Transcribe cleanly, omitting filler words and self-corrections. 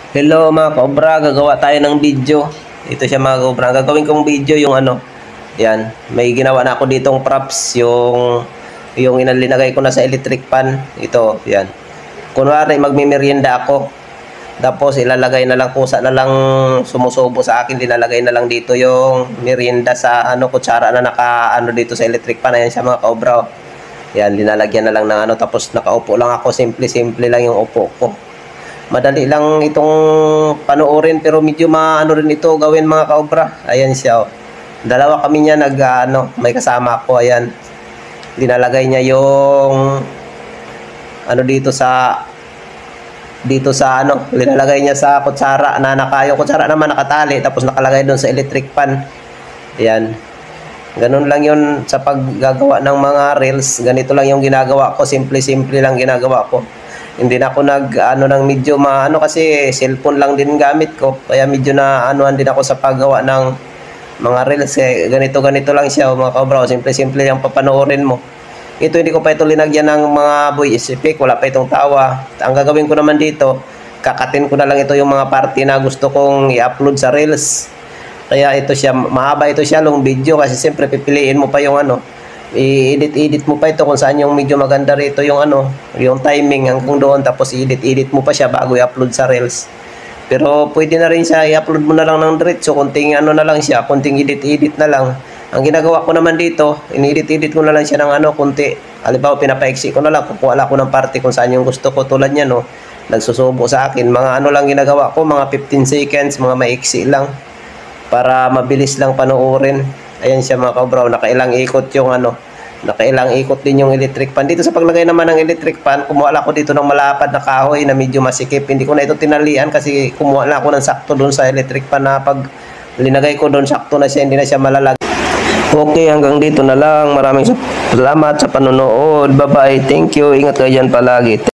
Hello mga kaobra, gagawa tayo ng video. Ito siya mga kaobra. Gagawin kong video yung ano. Yan, may ginawa na ako ditong props, yung inalinagay ko na sa electric pan. Ito, yan. Kunwari magmimerienda ako. Tapos ilalagay na lang kusa na lang sumusubo sa akin, dinalagay na lang dito yung merienda sa ano kutsara na naka ano dito sa electric pan. Ayan siya mga kaobra. Yan, linalagyan na lang ng ano, tapos nakaupo lang ako, simple-simple lang yung upo ko. Madali lang itong panoorin pero medyo maano rin ito gawin mga kaobra. Ayan siya. Oh. Dalawa kami niya may kasama ako. Ayan. Dinalagay niya yung ano dito sa ano, linalagay niya sa kutsara na yung kutsara naman nakatali tapos nakalagay doon sa electric pan. Ayan. Ganun lang yun sa paggagawa ng mga reels. Ganito lang yung ginagawa ko. Simple-simple lang ginagawa ko. Hindi na ako ng medyo kasi cellphone lang din gamit ko. Kaya medyo din ako sa paggawa ng mga reels. Ganito lang siya mga kaobra. Simple-simple yung papanoorin mo. Ito hindi ko pa ito linagyan ng mga voice effect. Wala pa itong tawa. Ang gagawin ko naman dito, kakatin ko na lang ito yung mga party na gusto kong i-upload sa reels. Kaya ito siya, mahaba ito siya long video kasi siyempre pipiliin mo pa yung i-edit mo pa ito kung saan yung medyo maganda rito yung yung timing hanggang doon, tapos i-edit mo pa siya bago i-upload sa Reels. Pero pwede na rin siya i-upload mo na lang ng diretso, konting na lang siya, konting edit na lang. Ang ginagawa ko naman dito, ini-edit ko na lang siya ng konti. Halimbawa pinapaiksi ko na lang, kukuha ko ng party kung saan yung gusto ko, tulad niya nagsusubo sa akin, mga lang ginagawa ko, mga 15 seconds, mga maiksi lang para mabilis lang panoorin. Ayan siya mga kaobra, nakailang ikot yung nakailang ikot din yung electric pan. Dito sa paglagay naman ng electric pan, kumuha ako dito ng malapad na kahoy na medyo masikip. Hindi ko na ito tinalian kasi kumuha na ako ng sakto doon sa electric pan na pag linagay ko doon, sakto na siya, hindi na siya malalag. Okay, hanggang dito na lang. Maraming salamat sa panonood. Bye-bye. Thank you. Ingat kayo dyan palagi.